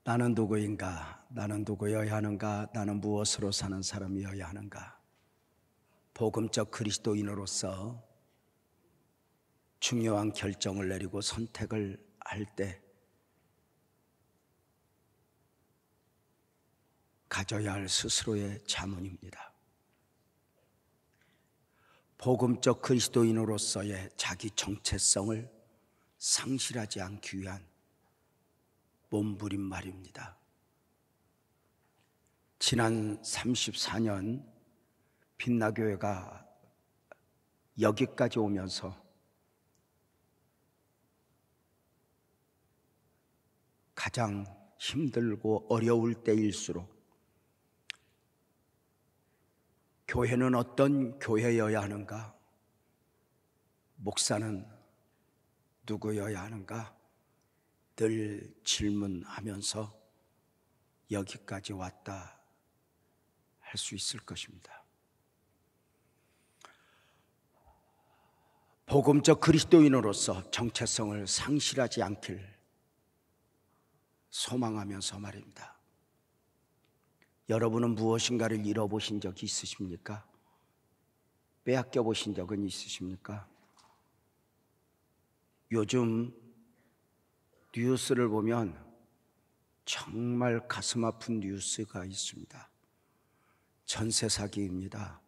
나는 누구인가? 나는 누구여야 하는가? 나는 무엇으로 사는 사람이어야 하는가? 복음적 그리스도인으로서 중요한 결정을 내리고 선택을 할 때 가져야 할 스스로의 자문입니다. 복음적 그리스도인으로서의 자기 정체성을 상실하지 않기 위한 몸부림말입니다. 지난 34년 빛나교회가 여기까지 오면서 가장 힘들고 어려울 때일수록 교회는 어떤 교회여야 하는가? 목사는 누구여야 하는가? 늘 질문하면서 여기까지 왔다 할 수 있을 것입니다. 복음적 그리스도인으로서 정체성을 상실하지 않길 소망하면서 말입니다. 여러분은 무엇인가를 잃어보신 적이 있으십니까? 빼앗겨 보신 적은 있으십니까? 요즘 뉴스를 보면 정말 가슴 아픈 뉴스가 있습니다. 전세 사기입니다.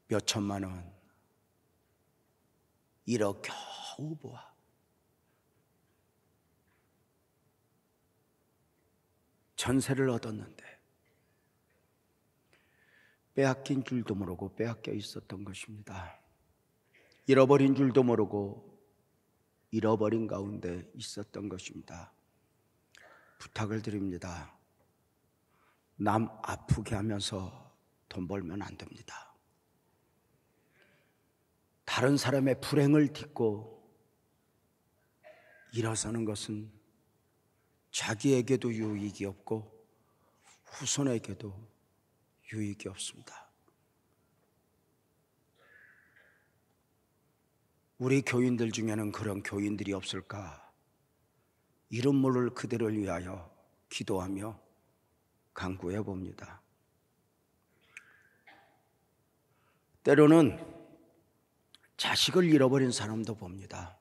몇 천만 원, 1억 겨우 모아 전세를 얻었는데 빼앗긴 줄도 모르고 빼앗겨 있었던 것입니다. 잃어버린 줄도 모르고 잃어버린 가운데 있었던 것입니다. 부탁을 드립니다. 남 아프게 하면서 돈 벌면 안 됩니다. 다른 사람의 불행을 딛고 일어서는 것은 자기에게도 유익이 없고 후손에게도 유익이 없습니다. 우리 교인들 중에는 그런 교인들이 없을까? 이름 모를 그들을 위하여 기도하며 간구해 봅니다. 때로는 자식을 잃어버린 사람도 봅니다.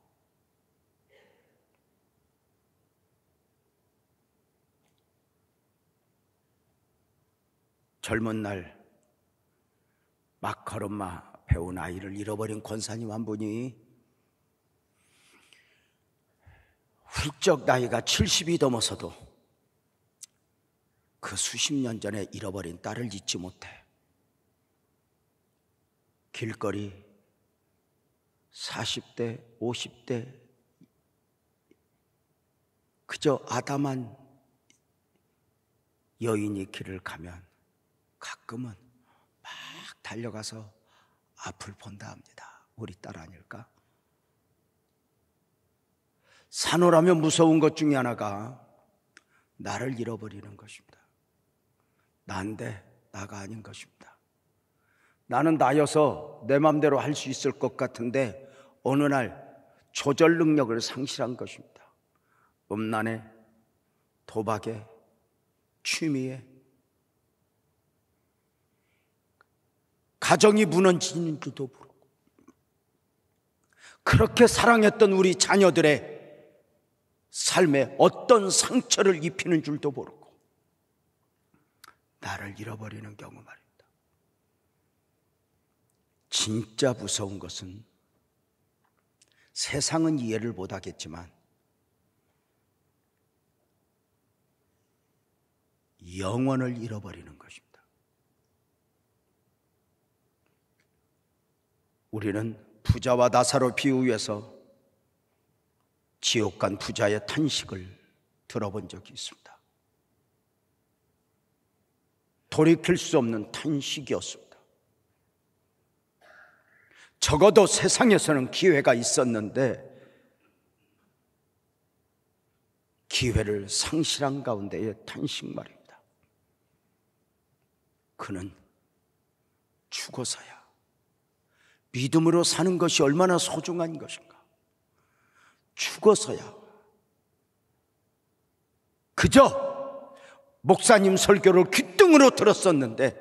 젊은 날 막 걸음마 배운 아이를 잃어버린 권사님 한 분이 훌쩍 나이가 70이 넘어서도 그 수십 년 전에 잃어버린 딸을 잊지 못해 길거리 40대, 50대 그저 아담한 여인이 길을 가면 가끔은 막 달려가서 앞을 본다 합니다. 우리 딸 아닐까? 산호라면 무서운 것 중에 하나가 나를 잃어버리는 것입니다. 난데 나가 아닌 것입니다. 나는 나여서 내 맘대로 할 수 있을 것 같은데 어느 날 조절 능력을 상실한 것입니다. 음란에, 도박에, 취미에 가정이 무너지는 줄도 모르고 그렇게 사랑했던 우리 자녀들의 삶에 어떤 상처를 입히는 줄도 모르고 나를 잃어버리는 경우 말입니다. 진짜 무서운 것은 세상은 이해를 못하겠지만 영혼을 잃어버리는 것입니다. 우리는 부자와 나사로 비유해서 지옥 간 부자의 탄식을 들어본 적이 있습니다. 돌이킬 수 없는 탄식이었습니다. 적어도 세상에서는 기회가 있었는데 기회를 상실한 가운데의 탄식 말입니다. 그는 죽어서야 믿음으로 사는 것이 얼마나 소중한 것인가, 죽어서야, 그저 목사님 설교를 귓등으로 들었었는데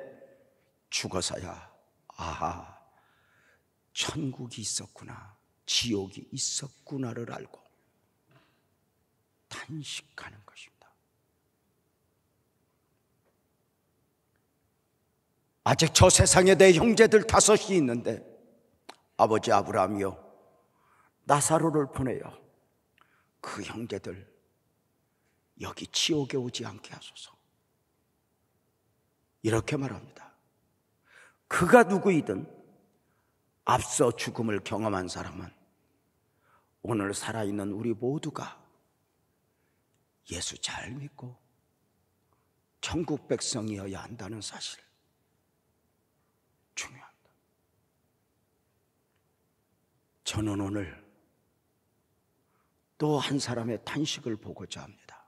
죽어서야 아하, 천국이 있었구나, 지옥이 있었구나를 알고 탄식하는 것입니다. 아직 저 세상에 내 형제들 5이 있는데 아버지 아브라함이요, 나사로를 보내요. 그 형제들 여기 지옥에 오지 않게 하소서. 이렇게 말합니다. 그가 누구이든 앞서 죽음을 경험한 사람은 오늘 살아있는 우리 모두가 예수 잘 믿고 천국 백성이어야 한다는 사실, 중요합니다. 저는 오늘 또 한 사람의 탄식을 보고자 합니다.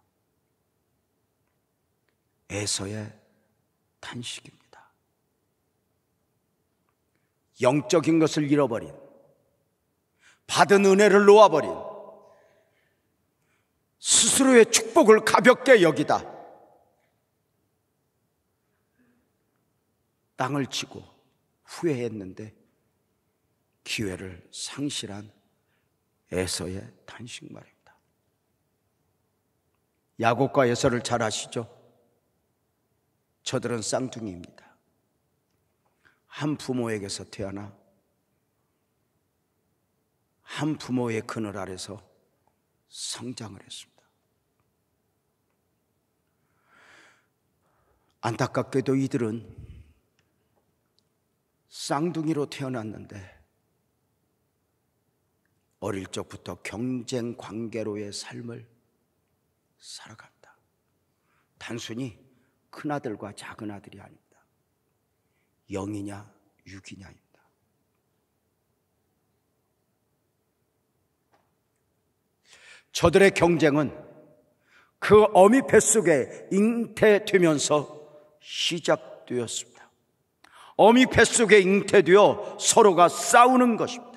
에서의 탄식입니다. 영적인 것을 잃어버린, 받은 은혜를 놓아버린, 스스로의 축복을 가볍게 여기다 땅을 치고 후회했는데 기회를 상실한 에서의 탄식 말입니다. 야곱과 에서를 잘 아시죠? 저들은 쌍둥이입니다. 한 부모에게서 태어나 한 부모의 그늘 아래서 성장을 했습니다. 안타깝게도 이들은 쌍둥이로 태어났는데 어릴 적부터 경쟁 관계로의 삶을 살아갑니다. 단순히 큰아들과 작은아들이 아닙니다. 0이냐 6이냐입니다. 저들의 경쟁은 그 어미 뱃속에 잉태되면서 시작되었습니다. 어미 뱃속에 잉태되어 서로가 싸우는 것입니다.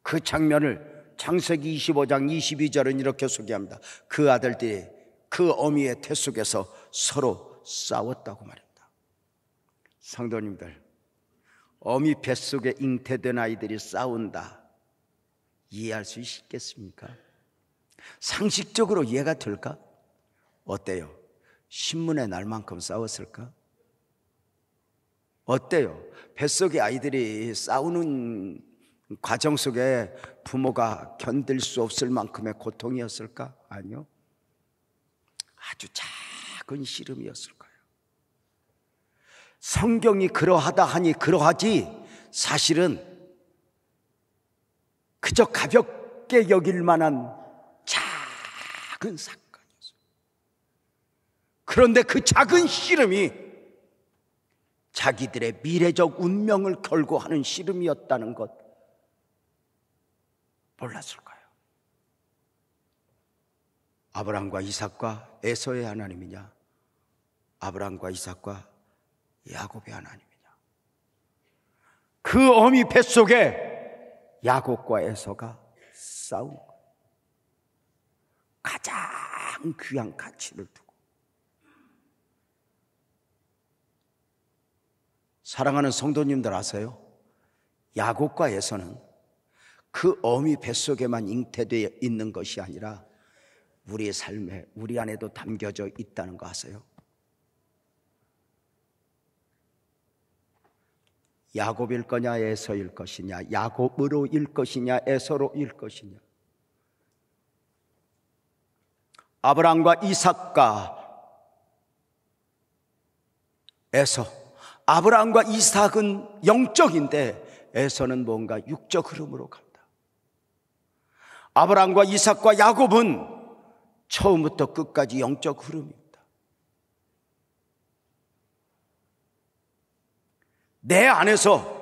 그 장면을 창세기 25장 22절은 이렇게 소개합니다. 그 아들들이 그 어미의 태 속에서 서로 싸웠다고 말입니다. 성도님들, 어미 뱃속에 잉태된 아이들이 싸운다, 이해할 수 있겠습니까? 상식적으로 이해가 될까? 어때요? 신문의 날만큼 싸웠을까? 어때요? 뱃속의 아이들이 싸우는 과정 속에 부모가 견딜 수 없을 만큼의 고통이었을까? 아니요. 아주 작은 씨름이었을 거예요. 성경이 그러하다 하니 그러하지, 사실은 그저 가볍게 여길 만한 작은 사건이었어요. 그런데 그 작은 씨름이 자기들의 미래적 운명을 걸고 하는 씨름이었다는 것 몰랐을 거예요. 아브라함과 이삭과 에서의 하나님이냐, 아브라함과 이삭과 야곱의 하나님이냐. 그 어미 뱃속에 야곱과 에서가 싸운 거예요. 가장 귀한 가치를 두고. 사랑하는 성도님들 아세요? 야곱과 에서는 그 어미 뱃속에만 잉태되어 있는 것이 아니라 우리의 삶에, 우리 안에도 담겨져 있다는 거 아세요? 야곱일 거냐 에서일 것이냐, 야곱으로 일 것이냐 에서로 일 것이냐, 아브라함과 이삭과 에서, 아브라함과 이삭은 영적인데 에서는 뭔가 육적 흐름으로 간다. 아브라함과 이삭과 야곱은 처음부터 끝까지 영적 흐름입니다. 내 안에서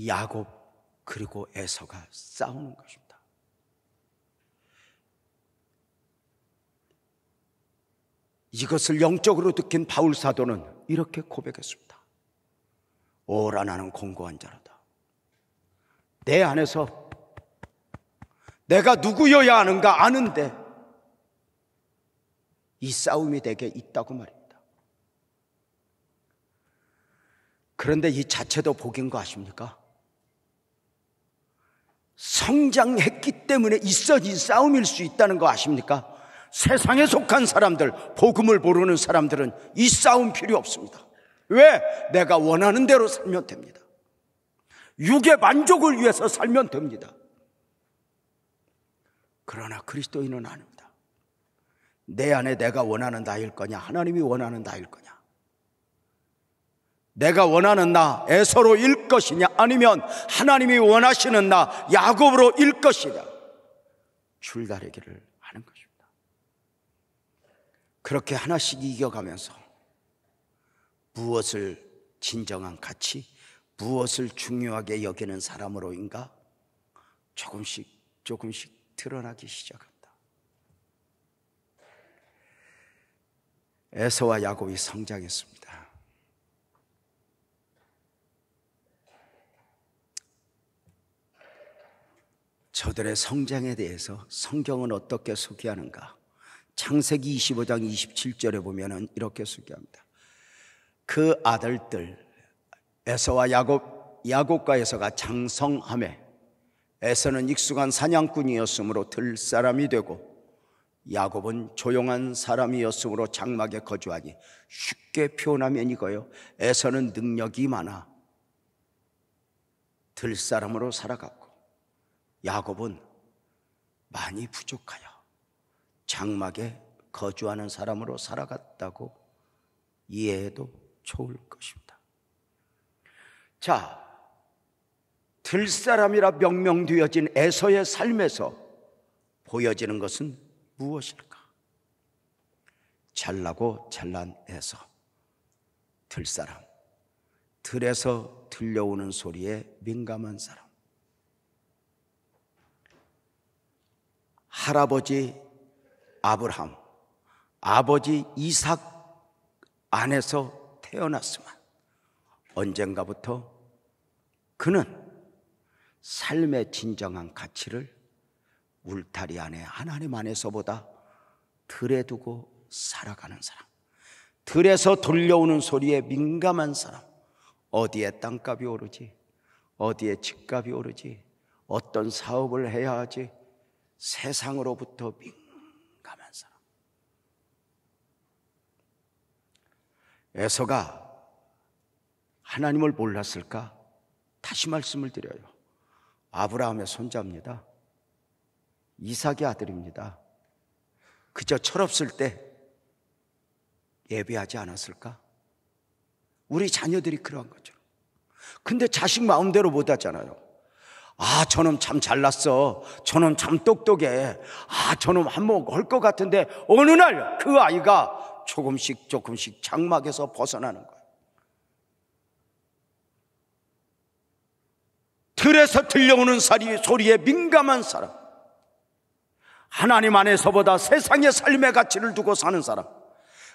야곱 그리고 에서가 싸우는 것입니다. 이것을 영적으로 느낀 바울 사도는 이렇게 고백했습니다. 오라 나는 공고한 자로다. 내 안에서 내가 누구여야 하는가 아는데 이 싸움이 내게 있다고 말입니다. 그런데 이 자체도 복인 거 아십니까? 성장했기 때문에 있어진 싸움일 수 있다는 거 아십니까? 세상에 속한 사람들, 복음을 모르는 사람들은 이 싸움 필요 없습니다. 왜? 내가 원하는 대로 살면 됩니다. 육의 만족을 위해서 살면 됩니다. 그러나 그리스도인은 아닙니다. 내 안에 내가 원하는 나일 거냐, 하나님이 원하는 나일 거냐, 내가 원하는 나 에서로 일 것이냐, 아니면 하나님이 원하시는 나 야곱으로 일 것이냐, 줄다리기를 하는 것입니다. 그렇게 하나씩 이겨가면서 무엇을 진정한 가치, 무엇을 중요하게 여기는 사람으로인가 조금씩 드러나기 시작합니다. 에서와 야곱이 성장했습니다. 저들의 성장에 대해서 성경은 어떻게 소개하는가? 창세기 25장 27절에 보면은 이렇게 소개합니다. 그 아들들 에서와 야곱과 에서가 장성하매 에서는 익숙한 사냥꾼이었으므로 들 사람이 되고 야곱은 조용한 사람이었으므로 장막에 거주하니 쉽게 표현하면 이거요, 에서는 능력이 많아 들 사람으로 살아갔고 야곱은 많이 부족하여 장막에 거주하는 사람으로 살아갔다고 이해해도 좋을 것입니다. 자, 들사람이라 명명되어진 에서의 삶에서 보여지는 것은 무엇일까? 잘나고 잘난 에서, 들사람, 들에서 들려오는 소리에 민감한 사람. 할아버지 아브라함, 아버지 이삭 안에서 태어났지만 언젠가부터 그는 삶의 진정한 가치를 울타리 안에 하나님 안에서보다 들에 두고 살아가는 사람, 들에서 들려오는 소리에 민감한 사람, 어디에 땅값이 오르지, 어디에 집값이 오르지, 어떤 사업을 해야 하지, 세상으로부터 민감한 사람. 에서가 하나님을 몰랐을까? 다시 말씀을 드려요. 아브라함의 손자입니다. 이삭의 아들입니다. 그저 철없을 때 예배하지 않았을까? 우리 자녀들이 그러한 거죠. 근데 자식 마음대로 못 하잖아요. 아, 저놈 참 잘났어. 저놈 참 똑똑해. 아, 저놈 한몫 할 것 같은데 어느 날 그 아이가 조금씩 장막에서 벗어나는 거예요. 들에서 들려오는 소리에 민감한 사람, 하나님 안에서보다 세상의 삶의 가치를 두고 사는 사람,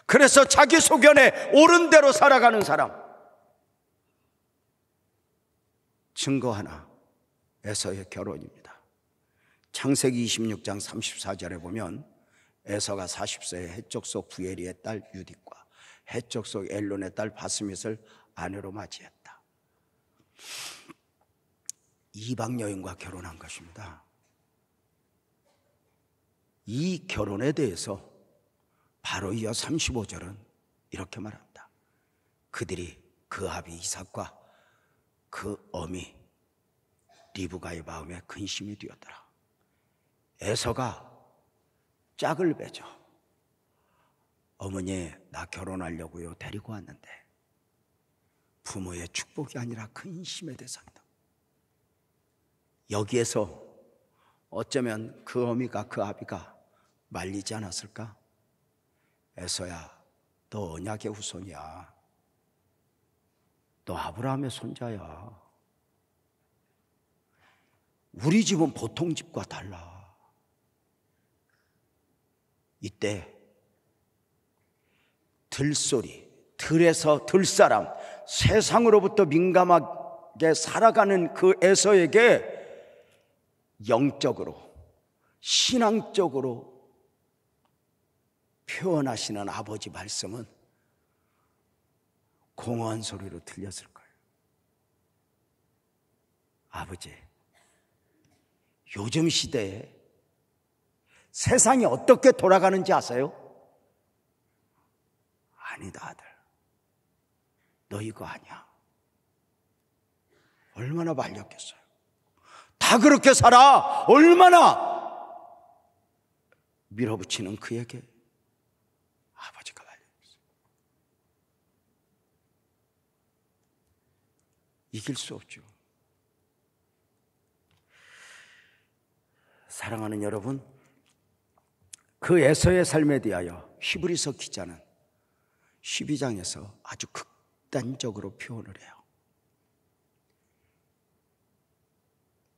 그래서 자기 소견에 옳은 대로 살아가는 사람. 증거 하나, 에서의 결혼입니다. 창세기 26장 34절에 보면 에서가 40세에 헷족속 부엘이의 딸 유딕과 헷족속 엘론의 딸 바스밋을 아내로 맞이했다. 이방 여인과 결혼한 것입니다. 이 결혼에 대해서 바로 이어 35절은 이렇게 말합니다. 그들이 그 아비 이삭과 그 어미 리브가의 마음에 근심이 되었더라. 에서가 짝을 베죠. 어머니, 나 결혼하려고요 데리고 왔는데 부모의 축복이 아니라 근심의 대상이다. 여기에서 어쩌면 그 어미가 그 아비가 말리지 않았을까? 에서야, 너 언약의 후손이야. 너 아브라함의 손자야. 우리 집은 보통 집과 달라. 이때 들소리, 들에서 들사람, 세상으로부터 민감하게 살아가는 그 에서에게 영적으로, 신앙적으로 표현하시는 아버지 말씀은 공허한 소리로 들렸을 거예요. 아버지, 요즘 시대에 세상이 어떻게 돌아가는지 아세요? 아니다, 아들. 너 이거 아니야. 얼마나 말렸겠어요. 다 그렇게 살아. 얼마나 밀어붙이는 그에게 아버지가 말렸어요. 이길 수 없죠. 사랑하는 여러분, 그 에서의 삶에 대하여 히브리서 기자는 12장에서 아주 극단적으로 표현을 해요.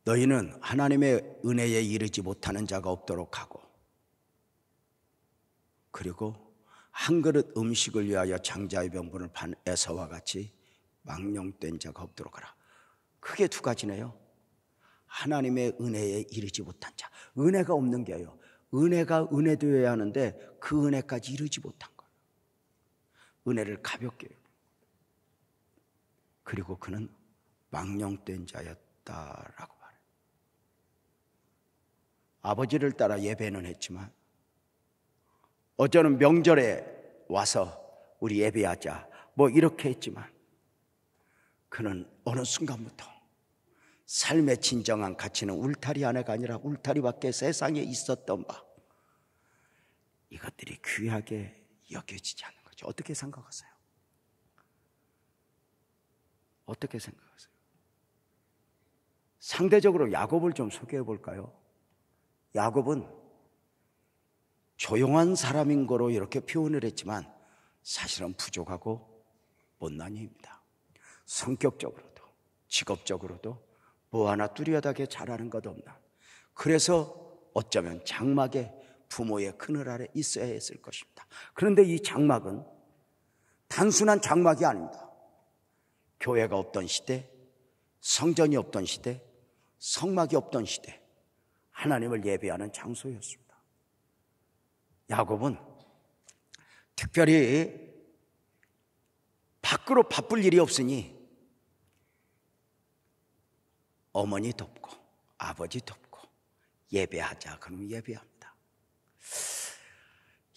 너희는 하나님의 은혜에 이르지 못하는 자가 없도록 하고, 그리고 한 그릇 음식을 위하여 장자의 명분을 판 에서와 같이 망령된 자가 없도록 하라. 크게 두 가지네요. 하나님의 은혜에 이르지 못한 자, 은혜가 없는 게요. 은혜가 은혜되어야 하는데 그 은혜까지 이르지 못한 거예요. 은혜를 가볍게. 그리고 그는 망령된 자였다라고 말해요. 아버지를 따라 예배는 했지만, 어제는 명절에 와서 우리 예배하자 뭐 이렇게 했지만, 그는 어느 순간부터 삶의 진정한 가치는 울타리 안에가 아니라 울타리 밖에 세상에 있었던 바, 이것들이 귀하게 여겨지지 않는 거죠. 어떻게 생각하세요? 어떻게 생각하세요? 상대적으로 야곱을 좀 소개해 볼까요? 야곱은 조용한 사람인 거로 이렇게 표현을 했지만 사실은 부족하고 못난이입니다. 성격적으로도 직업적으로도 뭐 하나 뚜렷하게 잘하는 것 없나. 그래서 어쩌면 장막에 부모의 그늘 아래 있어야 했을 것입니다. 그런데 이 장막은 단순한 장막이 아닙니다. 교회가 없던 시대, 성전이 없던 시대, 성막이 없던 시대, 하나님을 예배하는 장소였습니다. 야곱은 특별히 밖으로 바쁠 일이 없으니 어머니 돕고 아버지 돕고 예배하자 그러면 예배합니다.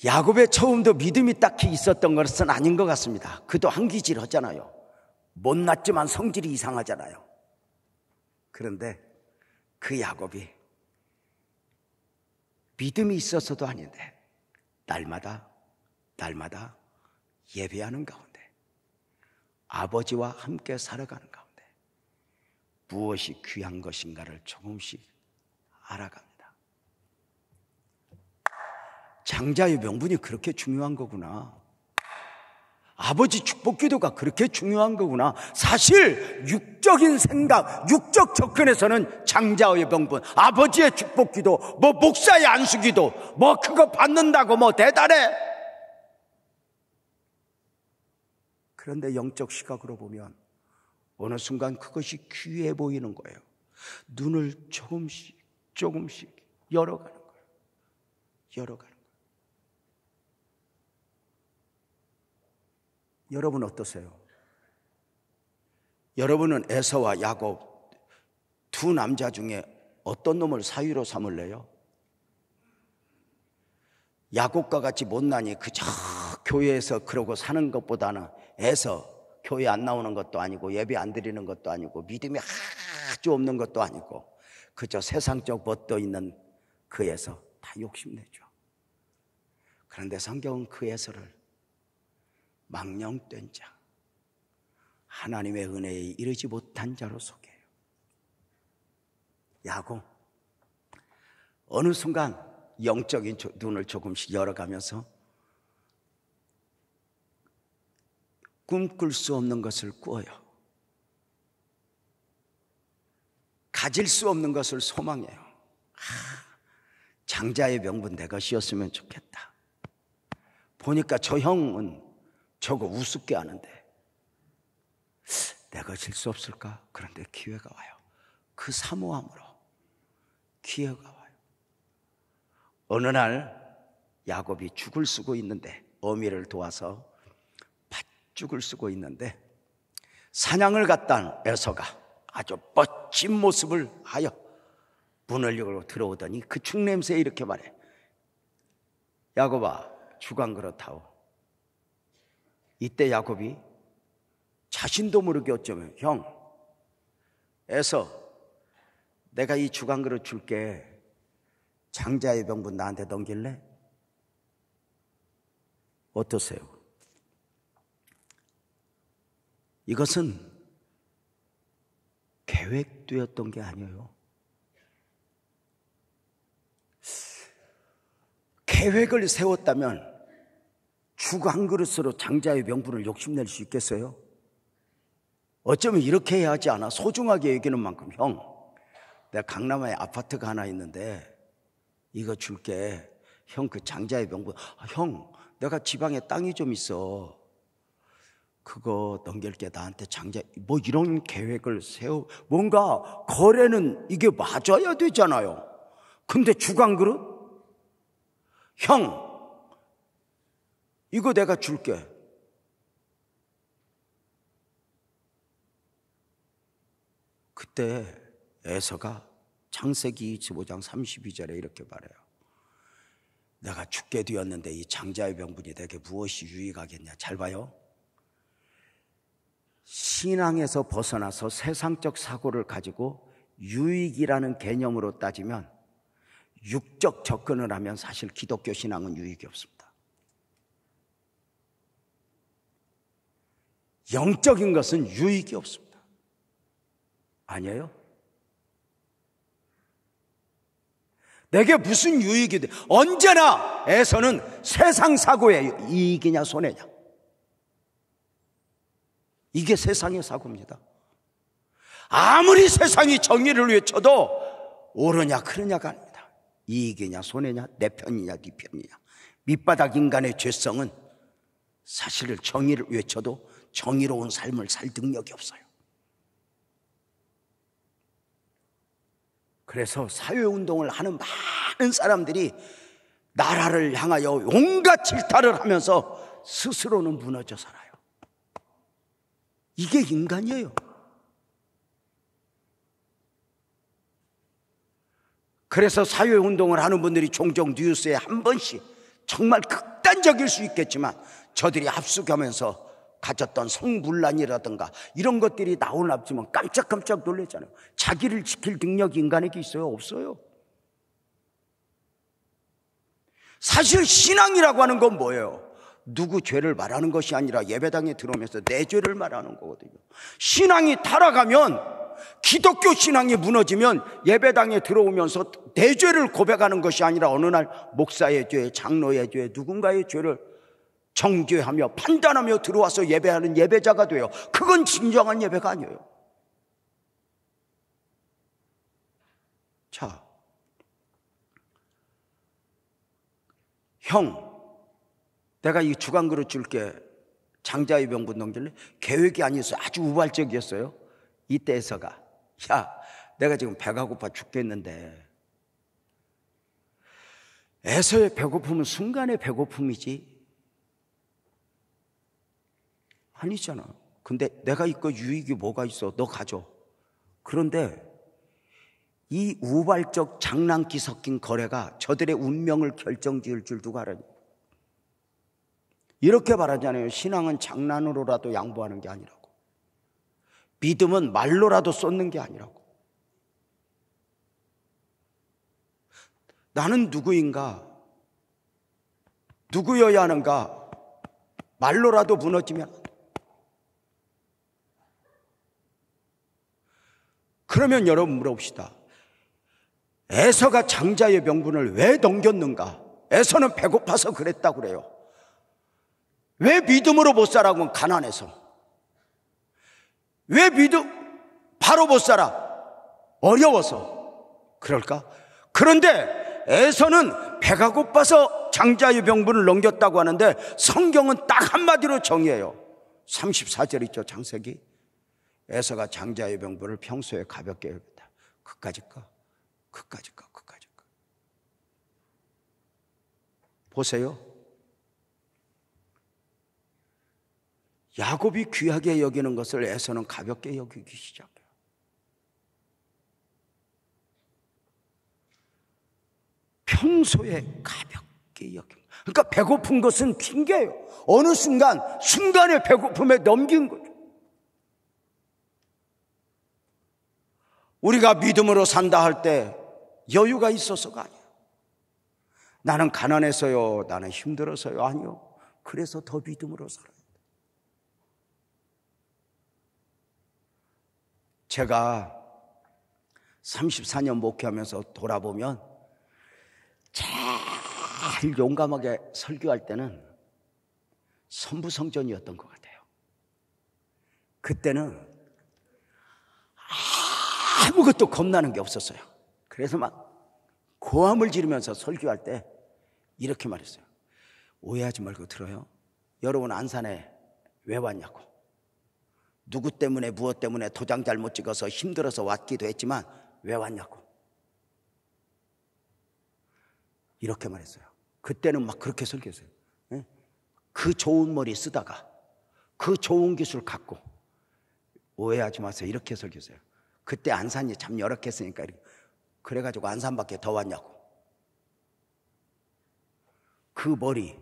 야곱의 처음도 믿음이 딱히 있었던 것은 아닌 것 같습니다. 그도 한기질하잖아요. 못났지만 성질이 이상하잖아요. 그런데 그 야곱이 믿음이 있어서도 아닌데 날마다 예배하는 가운데, 아버지와 함께 살아가는 가운데 무엇이 귀한 것인가를 조금씩 알아갑니다. 장자의 명분이 그렇게 중요한 거구나. 아버지 축복 기도가 그렇게 중요한 거구나. 사실 육적인 생각, 육적 접근에서는 장자의 명분, 아버지의 축복 기도, 뭐 목사의 안수 기도, 뭐 그거 받는다고 뭐 대단해. 그런데 영적 시각으로 보면 어느 순간 그것이 귀해 보이는 거예요. 눈을 조금씩 열어가는 거예요. 열어가는 거예요. 여러분 어떠세요? 여러분은 에서와 야곱 두 남자 중에 어떤 놈을 사위로 삼을래요? 야곱과 같이 못나니 그저 교회에서 그러고 사는 것보다는 에서 교회 안 나오는 것도 아니고 예배 안 드리는 것도 아니고 믿음이 아주 없는 것도 아니고 그저 세상적 멋도 있는 그 에서 다 욕심내죠. 그런데 성경은 그 에서를 망령된 자, 하나님의 은혜에 이르지 못한 자로 소개해요. 야곱 어느 순간 영적인 눈을 조금씩 열어가면서 꿈꿀 수 없는 것을 꾸어요. 가질 수 없는 것을 소망해요. 장자의 명분 내 것이었으면 좋겠다. 보니까 저 형은 저거 우습게 하는데 내가 질 수 없을까? 그런데 기회가 와요. 그 사모함으로 기회가 와요. 어느 날 야곱이 죽을 쓰고 있는데, 어미를 도와서 팥죽을 쓰고 있는데, 사냥을 갔던 에서가 아주 멋진 모습을 하여 문을 열고 들어오더니 그 죽냄새에 이렇게 말해. 야곱아, 죽 한 그릇 하오. 이때 야곱이 자신도 모르게 어쩌면, 형, 에서, 내가 이 죽 한 그릇 줄게. 장자의 병분 나한테 넘길래? 어떠세요? 이것은 계획되었던 게 아니에요. 계획을 세웠다면 죽 한 그릇으로 장자의 명분을 욕심낼 수 있겠어요? 어쩌면 이렇게 해야 하지 않아? 소중하게 여기는 만큼, 형, 내가 강남에 아파트가 하나 있는데 이거 줄게. 형, 그 장자의 명분, 형, 내가 지방에 땅이 좀 있어. 그거 넘길게. 나한테 장자, 뭐 이런 계획을 뭔가 거래는 이게 맞아야 되잖아요. 근데 죽 한 그릇? 형, 이거 내가 줄게. 그때 에서가 창세기 25장 32절에 이렇게 말해요. 내가 죽게 되었는데 이 장자의 병분이 내게 무엇이 유익하겠냐. 잘 봐요. 신앙에서 벗어나서 세상적 사고를 가지고 유익이라는 개념으로 따지면, 육적 접근을 하면 사실 기독교 신앙은 유익이 없습니다. 영적인 것은 유익이 없습니다. 아니에요? 내게 무슨 유익이 돼? 언제나 에서는 세상 사고에 이익이냐 손해냐, 이게 세상의 사고입니다. 아무리 세상이 정의를 외쳐도 옳으냐 그르냐가 아닙니다. 이익이냐 손해냐, 내 편이냐 네 편이냐. 밑바닥 인간의 죄성은 사실 정의를 외쳐도 정의로운 삶을 살 능력이 없어요. 그래서 사회운동을 하는 많은 사람들이 나라를 향하여 온갖 질타를 하면서 스스로는 무너져 살아요. 이게 인간이에요. 그래서 사회운동을 하는 분들이 종종 뉴스에 한 번씩, 정말 극단적일 수 있겠지만, 저들이 합숙하면서 가졌던 성분란이라든가 이런 것들이 나오나 보면 깜짝깜짝 놀라잖아요. 자기를 지킬 능력이 인간에게 있어요? 없어요. 사실 신앙이라고 하는 건 뭐예요? 누구 죄를 말하는 것이 아니라 예배당에 들어오면서 내 죄를 말하는 거거든요. 신앙이 타락하면, 기독교 신앙이 무너지면 예배당에 들어오면서 내 죄를 고백하는 것이 아니라 어느 날 목사의 죄, 장로의 죄, 누군가의 죄를 정죄하며 판단하며 들어와서 예배하는 예배자가 돼요. 그건 진정한 예배가 아니에요. 자, 형, 내가 이 죽 한 그릇 줄게. 장자의 병분 넘길래? 계획이 아니었어요. 아주 우발적이었어요. 이때 에서가, 야, 내가 지금 배가 고파 죽겠는데. 에서의 배고픔은 순간의 배고픔이지 아니잖아. 근데 내가 이거 유익이 뭐가 있어? 너 가져. 그런데 이 우발적 장난기 섞인 거래가 저들의 운명을 결정지을 줄 누가 알아요? 이렇게 말하잖아요. 신앙은 장난으로라도 양보하는 게 아니라고. 믿음은 말로라도 쏟는 게 아니라고. 나는 누구인가? 누구여야 하는가? 말로라도 무너지면 안 돼. 그러면 여러분 물어봅시다. 에서가 장자의 명분을 왜 넘겼는가? 에서는 배고파서 그랬다고 그래요. 왜 믿음으로 못 살아고? 가난해서. 왜 바로 못 살아? 어려워서. 그럴까? 그런데 에서는 배가 고파서 장자의 병분을 넘겼다고 하는데, 성경은 딱 한마디로 정의해요. 34절 있죠, 창세기. 에서가 장자의 병분을 평소에 가볍게 여겼다. 그까짓 거. 보세요. 야곱이 귀하게 여기는 것을 에서는 가볍게 여기기 시작해요. 평소에 가볍게 여긴. 그러니까 배고픈 것은 핑계예요. 어느 순간에 배고픔에 넘긴 거죠. 우리가 믿음으로 산다 할 때 여유가 있어서가 아니에요. 나는 가난해서요, 나는 힘들어서요, 아니요. 그래서 더 믿음으로 살아요. 제가 34년 목회하면서 돌아보면 제일 용감하게 설교할 때는 선부성전이었던 것 같아요. 그때는 아무것도 겁나는 게 없었어요. 그래서 막 고함을 지르면서 설교할 때 이렇게 말했어요. 오해하지 말고 들어요. 여러분 안산에 왜 왔냐고. 누구 때문에 무엇 때문에 도장 잘못 찍어서 힘들어서 왔기도 했지만 왜 왔냐고. 이렇게 말했어요. 그때는 막 그렇게 설교했어요. 그 좋은 머리 쓰다가 그 좋은 기술 갖고 오해하지 마세요. 이렇게 설교했어요. 그때 안산이 참 열악했으니까 이렇게. 그래가지고 안산밖에 더 왔냐고. 그 머리,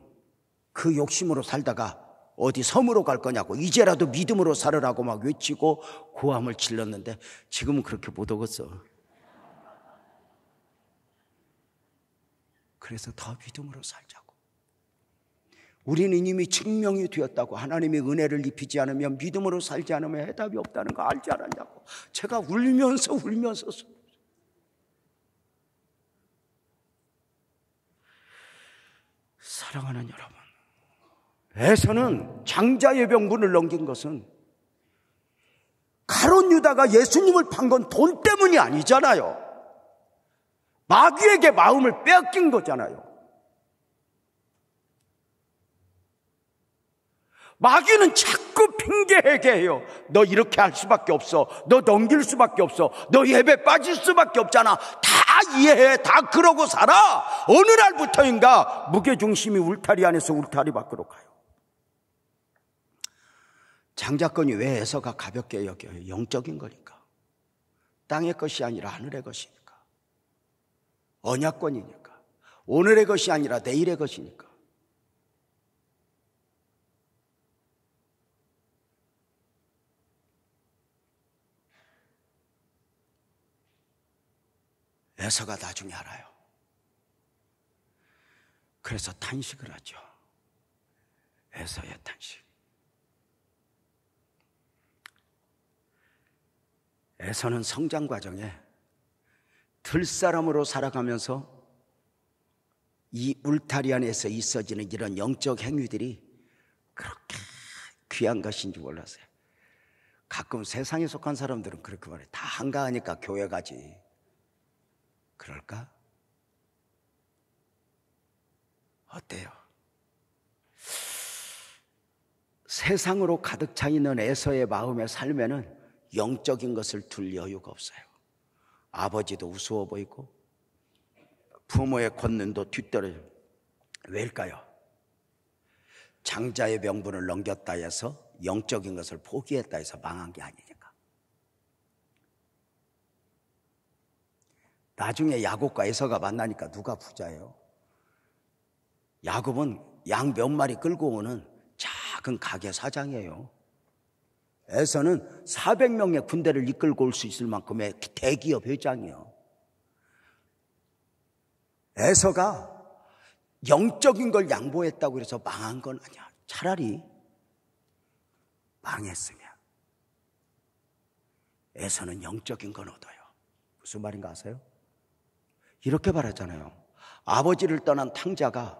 그 욕심으로 살다가 어디 섬으로 갈 거냐고. 이제라도 믿음으로 살으라고 막 외치고 고함을 질렀는데 지금은 그렇게 못 오겠어. 그래서 더 믿음으로 살자고. 우리는 이미 증명이 되었다고. 하나님의 은혜를 입히지 않으면, 믿음으로 살지 않으면 해답이 없다는 거 알지 않았냐고. 제가 울면서 사랑하는 여러분, 에서는 장자의 병분을 넘긴 것은 가룟 유다가 예수님을 판 건 돈 때문이 아니잖아요. 마귀에게 마음을 빼앗긴 거잖아요. 마귀는 자꾸 핑계하게 해요. 너 이렇게 할 수밖에 없어. 너 넘길 수밖에 없어. 너 예배 빠질 수밖에 없잖아. 다 이해해. 다 그러고 살아. 어느 날부터인가 무게중심이 울타리 안에서 울타리 밖으로 가요. 장자권이 왜 에서가 가볍게 여겨요? 영적인 거니까. 땅의 것이 아니라 하늘의 것이니까. 언약권이니까. 오늘의 것이 아니라 내일의 것이니까. 에서가 나중에 알아요. 그래서 탄식을 하죠. 에서의 탄식. 에서는 성장 과정에 들사람으로 살아가면서 이 울타리 안에서 있어지는 이런 영적 행위들이 그렇게 귀한 것인지 몰랐어요. 가끔 세상에 속한 사람들은 그렇게 말해요. 다 한가하니까 교회 가지. 그럴까? 어때요? 세상으로 가득 차 있는 에서의 마음의 삶에는 영적인 것을 둘 여유가 없어요. 아버지도 우스워 보이고 부모의 권능도 뒤떨어져. 왜일까요? 장자의 명분을 넘겼다 해서 영적인 것을 포기했다 해서 망한 게 아니니까. 나중에 야곱과 에서가 만나니까 누가 부자예요? 야곱은 양 몇 마리 끌고 오는 작은 가게 사장이에요. 에서는 400명의 군대를 이끌고 올 수 있을 만큼의 대기업 회장이에요. 에서가 영적인 걸 양보했다고 해서 망한 건 아니야. 차라리 망했으면 에서는 영적인 건 얻어요. 무슨 말인가 아세요? 이렇게 말하잖아요. 아버지를 떠난 탕자가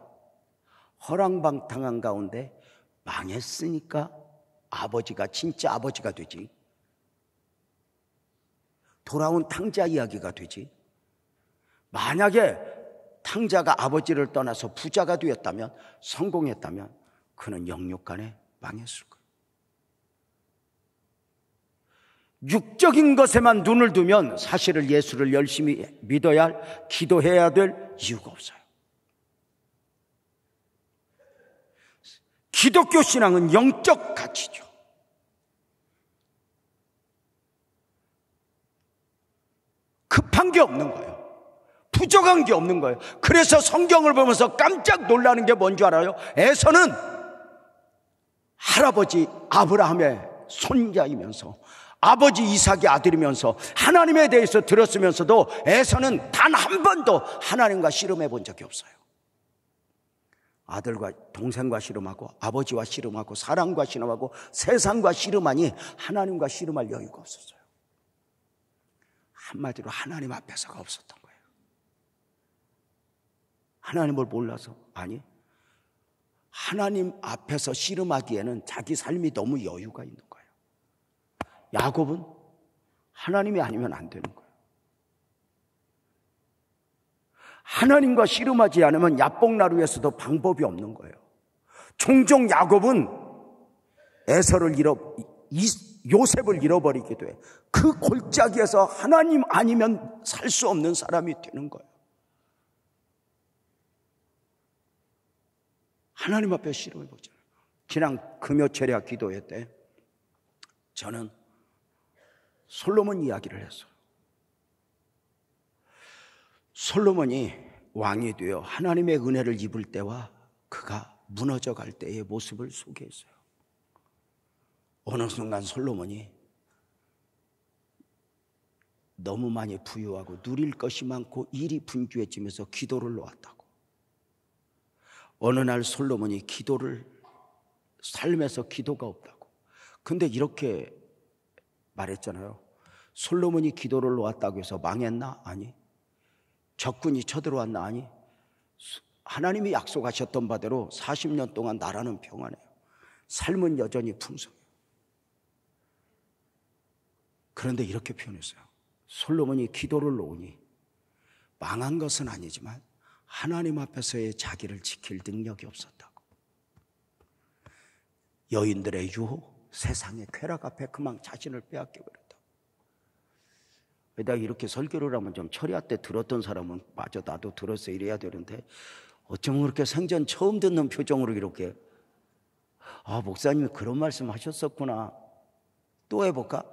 허랑방탕한 가운데 망했으니까 아버지가 진짜 아버지가 되지. 돌아온 탕자 이야기가 되지. 만약에 탕자가 아버지를 떠나서 부자가 되었다면, 성공했다면 그는 영육간에 망했을 거예요. 육적인 것에만 눈을 두면 사실을 예수를 열심히 믿어야 할, 기도해야 될 이유가 없어요. 기독교 신앙은 영적 가치죠. 급한 게 없는 거예요. 부족한 게 없는 거예요. 그래서 성경을 보면서 깜짝 놀라는 게 뭔 줄 알아요? 에서는 할아버지 아브라함의 손자이면서 아버지 이삭의 아들이면서 하나님에 대해서 들었으면서도 에서는 단 한 번도 하나님과 씨름해 본 적이 없어요. 아들과 동생과 씨름하고 아버지와 씨름하고 사랑과 씨름하고 세상과 씨름하니 하나님과 씨름할 여유가 없었어요. 한마디로 하나님 앞에서가 없었던 거예요. 하나님을 몰라서? 아니, 하나님 앞에서 씨름하기에는 자기 삶이 너무 여유가 있는 거예요. 야곱은 하나님이 아니면 안 되는 거예요. 하나님과 씨름하지 않으면 야복나루에서도 방법이 없는 거예요. 종종 야곱은 요셉을 잃어버리기도 해. 그 골짜기에서 하나님 아니면 살 수 없는 사람이 되는 거예요. 하나님 앞에 씨름해보잖아요. 지난 금요철야 기도회 때 저는 솔로몬 이야기를 했어요. 솔로몬이 왕이 되어 하나님의 은혜를 입을 때와 그가 무너져 갈 때의 모습을 소개했어요. 어느 순간 솔로몬이 너무 많이 부유하고 누릴 것이 많고 일이 분주해지면서 기도를 놓았다고. 어느 날 솔로몬이 삶에서 기도가 없다고. 근데 이렇게 말했잖아요. 솔로몬이 기도를 놓았다고 해서 망했나? 아니. 적군이 쳐들어왔나? 아니. 하나님이 약속하셨던 바대로 40년 동안 나라는 평안해요. 삶은 여전히 풍성해요. 그런데 이렇게 표현했어요. 솔로몬이 기도를 놓으니 망한 것은 아니지만 하나님 앞에서의 자기를 지킬 능력이 없었다고. 여인들의 유혹, 세상의 쾌락 앞에 그만 자신을 빼앗겨버렸다고. 내가 이렇게 설교를 하면 좀 철야 때 들었던 사람은 맞아 나도 들었어 이래야 되는데 어쩌면 그렇게 생전 처음 듣는 표정으로 이렇게 목사님이 그런 말씀 하셨었구나. 또 해볼까?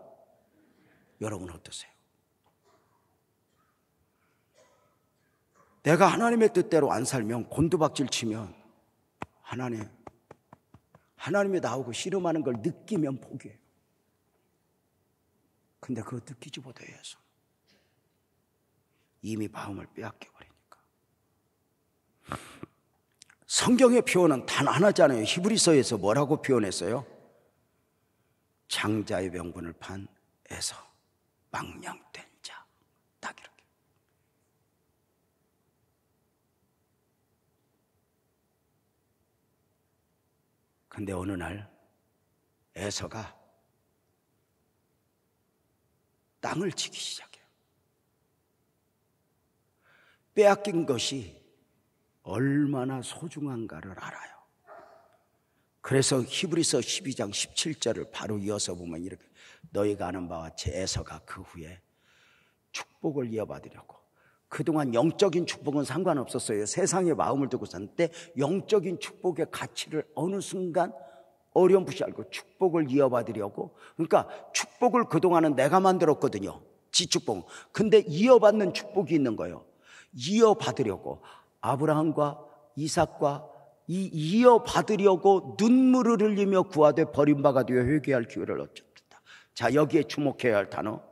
여러분 어떠세요? 내가 하나님의 뜻대로 안 살면 곤두박질 치면 하나님이 나오고 씨름하는 걸 느끼면 포기해요. 근데 그거 느끼지 못해서 이미 마음을 빼앗겨버리니까. 성경의 표현은 단 하나잖아요. 히브리서에서 뭐라고 표현했어요? 장자의 명분을 판 에서 망령된 자. 딱 이렇게. 근데 어느 날 에서가 땅을 치기 시작해요. 빼앗긴 것이 얼마나 소중한가를 알아요. 그래서 히브리서 12장 17절을 바로 이어서 보면 이렇게 너희가 아는 바와 같이 에서가 그 후에 축복을 이어받으려고. 그동안 영적인 축복은 상관없었어요. 세상에 마음을 두고 샀는데 영적인 축복의 가치를 어느 순간 어렴풋이 알고 축복을 이어받으려고. 그러니까 축복을 그동안은 내가 만들었거든요. 지축복. 근데 이어받는 축복이 있는 거예요. 이어받으려고 아브라함과 이삭과 이어받으려고 눈물을 흘리며 구하되 버림받아 되어 회개할 기회를 얻었다. 자, 여기에 주목해야 할 단어.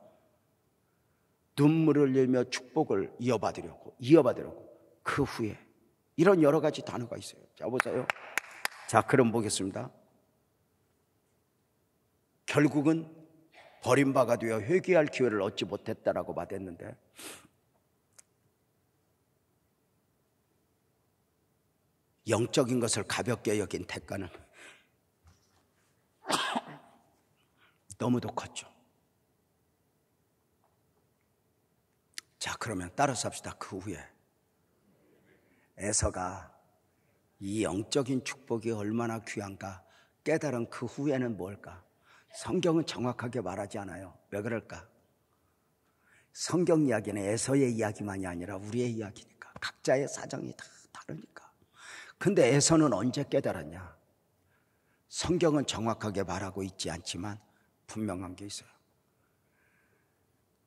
눈물을 흘리며 축복을 이어받으려고 그 후에 이런 여러 가지 단어가 있어요. 자, 보세요. 자, 그럼 보겠습니다. 결국은 버림받아 되어 회개할 기회를 얻지 못했다라고 말했는데 영적인 것을 가볍게 여긴 대가는 너무도 컸죠. 자, 그러면 따라서 합시다. 그 후에 에서가 이 영적인 축복이 얼마나 귀한가 깨달은 그 후에는 뭘까? 성경은 정확하게 말하지 않아요. 왜 그럴까? 성경 이야기는 에서의 이야기만이 아니라 우리의 이야기니까. 각자의 사정이 다 다르니까. 근데 에서는 언제 깨달았냐? 성경은 정확하게 말하고 있지 않지만 분명한 게 있어요.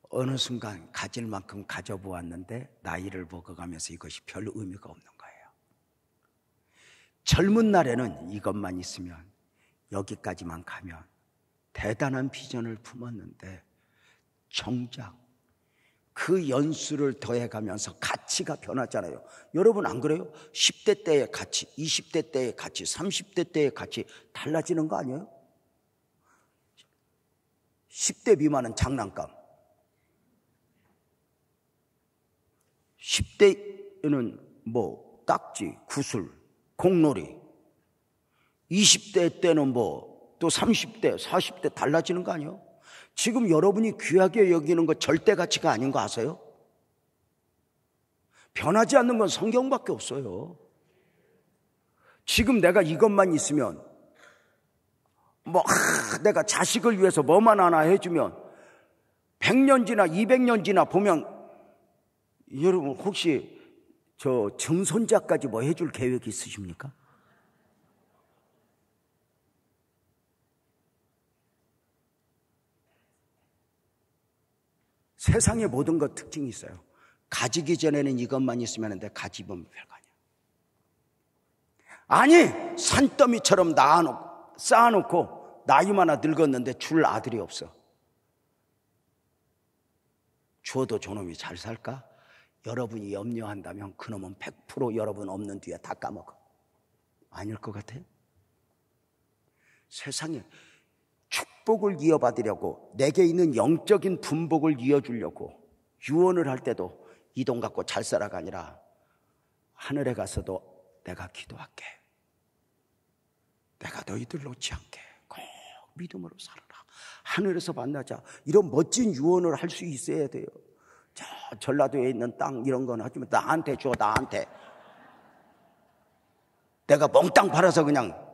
어느 순간 가질 만큼 가져보았는데 나이를 먹어가면서 이것이 별 의미가 없는 거예요. 젊은 날에는 이것만 있으면, 여기까지만 가면 대단한 비전을 품었는데 정작 그 연수를 더해가면서 가치가 변하잖아요. 여러분 안 그래요? 10대 때의 가치, 20대 때의 가치, 30대 때의 가치 달라지는 거 아니에요? 10대 미만은 장난감, 10대는 뭐 딱지, 구슬, 공놀이, 20대 때는 뭐 또 30대, 40대 달라지는 거 아니에요? 지금 여러분이 귀하게 여기는 거 절대 가치가 아닌 거 아세요? 변하지 않는 건 성경밖에 없어요. 지금 내가 이것만 있으면, 내가 자식을 위해서 뭐만 하나 해주면 100년 지나 200년 지나 보면, 여러분 혹시 저 증손자까지 뭐 해줄 계획이 있으십니까? 세상의 모든 것 특징이 있어요. 가지기 전에는 이것만 있으면 하는데 가지면 별거 아니야. 아니, 산더미처럼 쌓아놓고 나이 많아 늙었는데 줄 아들이 없어. 주어도 저놈이 잘 살까? 여러분이 염려한다면 그놈은 100% 여러분 없는 뒤에 다 까먹어. 아닐 것 같아요? 세상에 축복을 이어받으려고, 내게 있는 영적인 분복을 이어주려고 유언을 할 때도 이 돈 갖고 잘 살아가 아니라, 하늘에 가서도 내가 기도할게, 내가 너희들 놓지 않게, 꼭 믿음으로 살아라, 하늘에서 만나자, 이런 멋진 유언을 할 수 있어야 돼요. 저 전라도에 있는 땅 이런 건 하지만 나한테 줘, 나한테. 내가 몽땅 팔아서 그냥.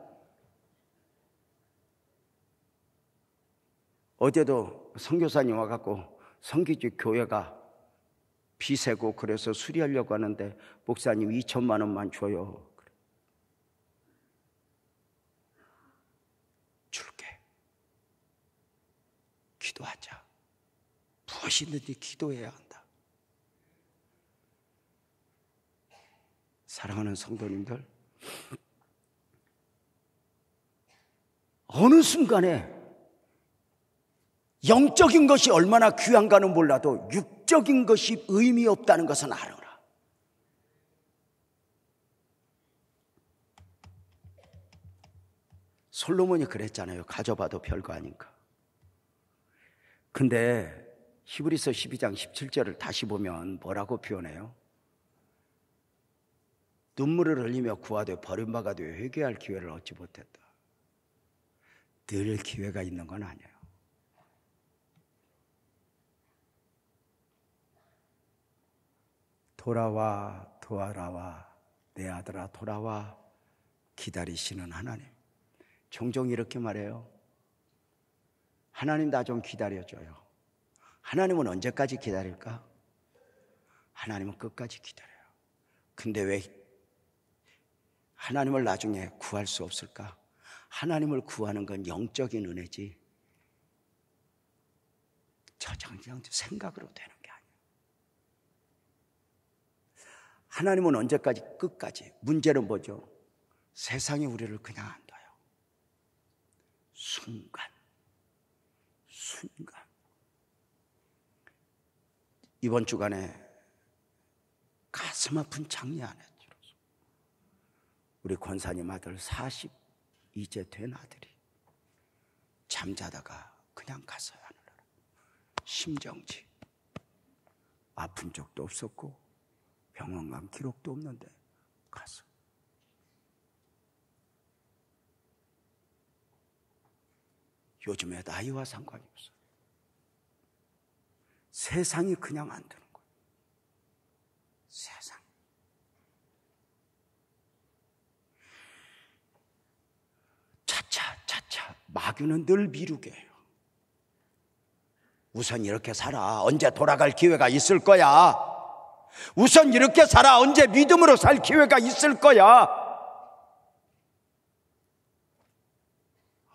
어제도 선교사님 와갖고 성기지 교회가 비세고 그래서 수리하려고 하는데 목사님 2천만 원만 줘요. 줄게. 기도하자. 무엇이 있는지 기도해야 한다. 사랑하는 성도님들, 어느 순간에 영적인 것이 얼마나 귀한가는 몰라도 육적인 것이 의미 없다는 것은 알아라. 솔로몬이 그랬잖아요. 가져봐도 별거 아닌가. 근데 히브리서 12장 17절을 다시 보면 뭐라고 표현해요? 눈물을 흘리며 구하되 버림받아 되어 회개할 기회를 얻지 못했다. 늘 기회가 있는 건 아니에요. 돌아와, 돌아와, 내 아들아 돌아와, 기다리시는 하나님. 종종 이렇게 말해요. 하나님 나 좀 기다려줘요. 하나님은 언제까지 기다릴까? 하나님은 끝까지 기다려요. 근데 왜 하나님을 나중에 구할 수 없을까? 하나님을 구하는 건 영적인 은혜지 저정령 생각으로 되는 게 아니에요. 하나님은 언제까지? 끝까지. 문제는 뭐죠? 세상이 우리를 그냥 안 둬요. 순간. 이번 주간에 가슴 아픈 장례 안 했죠. 우리 권사님 아들 40 이제 된 아들이 잠자다가 그냥 갔어요. 하늘나라. 심정지. 아픈 적도 없었고 병원 간 기록도 없는데 갔어. 요즘에 나이와 상관이 없어. 세상이 그냥 안 되는 거예요. 세상. 차차 마귀는 늘 미루게 해요. 우선 이렇게 살아. 언제 돌아갈 기회가 있을 거야. 우선 이렇게 살아. 언제 믿음으로 살 기회가 있을 거야.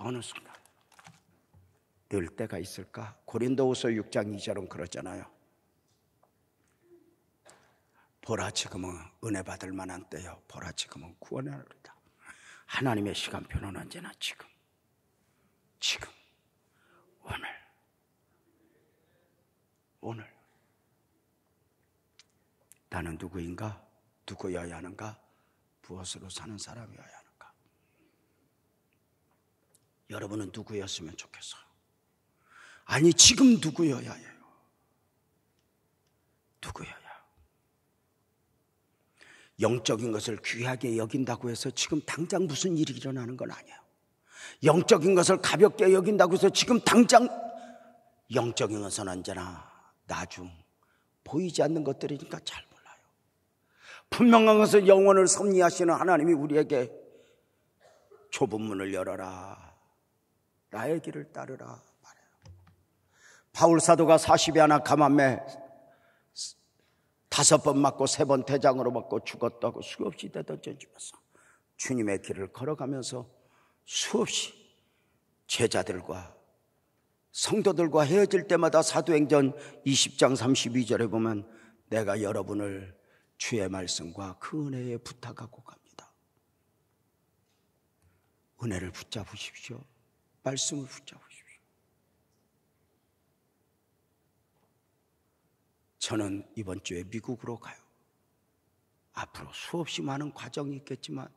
어느 순간 늘 때가 있을까? 고린도후서 6장 2절은 그러잖아요. 보라, 지금은 은혜 받을 만한 때요, 보라, 지금은 구원의 날이다. 하나님의 시간표는 언제나 지금, 오늘. 나는 누구인가? 누구여야 하는가? 무엇으로 사는 사람이어야 하는가? 여러분은 누구였으면 좋겠어요? 아니, 지금 누구여야 해요? 누구여야? 영적인 것을 귀하게 여긴다고 해서 지금 당장 무슨 일이 일어나는 건 아니에요. 영적인 것을 가볍게 여긴다고 해서 지금 당장, 영적인 것은 언제나 나중 보이지 않는 것들이니까 잘 몰라요. 분명한 것은 영혼을 섭리하시는 하나님이 우리에게 좁은 문을 열어라, 나의 길을 따르라 말해요. 바울 사도가 40에 하나 감암에 5번 맞고 3번 대장으로 맞고 죽었다고 수없이 되던져지면서 주님의 길을 걸어가면서 수없이 제자들과 성도들과 헤어질 때마다 사도행전 20장 32절에 보면 내가 여러분을 주의 말씀과 그 은혜에 부탁하고 갑니다. 은혜를 붙잡으십시오. 말씀을 붙잡으십시오. 저는 이번 주에 미국으로 가요. 앞으로 수없이 많은 과정이 있겠지만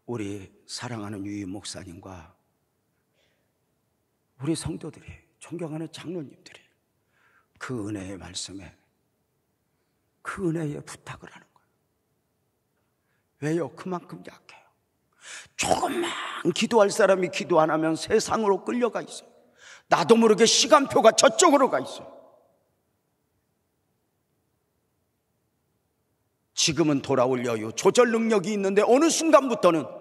우리 사랑하는 유임 목사님과 우리 성도들이, 존경하는 장로님들이 그 은혜의 말씀에, 그 은혜에 부탁을 하는 거예요. 왜요? 그만큼 약해요. 조금만 기도할 사람이 기도 안 하면 세상으로 끌려가 있어요. 나도 모르게 시간표가 저쪽으로 가 있어요. 지금은 돌아올 여유, 조절 능력이 있는데 어느 순간부터는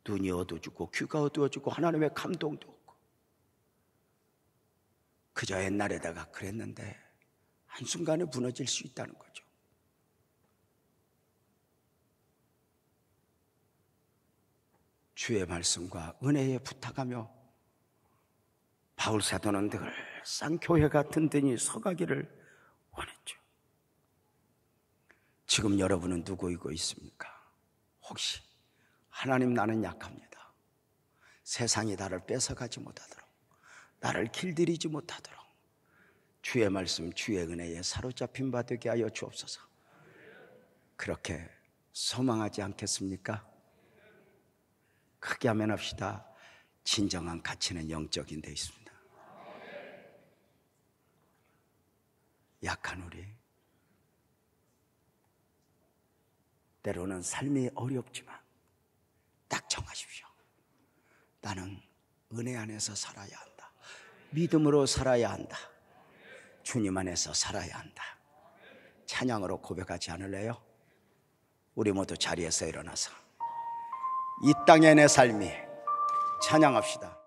눈이 어두워지고 귀가 어두워지고 하나님의 감동도 없고, 그저 옛날에다가 그랬는데 한순간에 무너질 수 있다는 거죠. 주의 말씀과 은혜에 부탁하며 바울 사도는 늘상 교회가 든든히 서가기를 원했죠. 지금 여러분은 누구이고 있습니까? 혹시 하나님, 나는 약합니다. 세상이 나를 뺏어가지 못하도록, 나를 길들이지 못하도록 주의 말씀, 주의 은혜에 사로잡힌 바 되게 하여 주옵소서. 그렇게 소망하지 않겠습니까? 크게 아멘 합시다. 진정한 가치는 영적인 데 있습니다. 약한 우리, 때로는 삶이 어렵지만 딱 정하십시오. 나는 은혜 안에서 살아야 한다. 믿음으로 살아야 한다. 주님 안에서 살아야 한다. 찬양으로 고백하지 않을래요? 우리 모두 자리에서 일어나서 이 땅의 내 삶이 찬양합시다.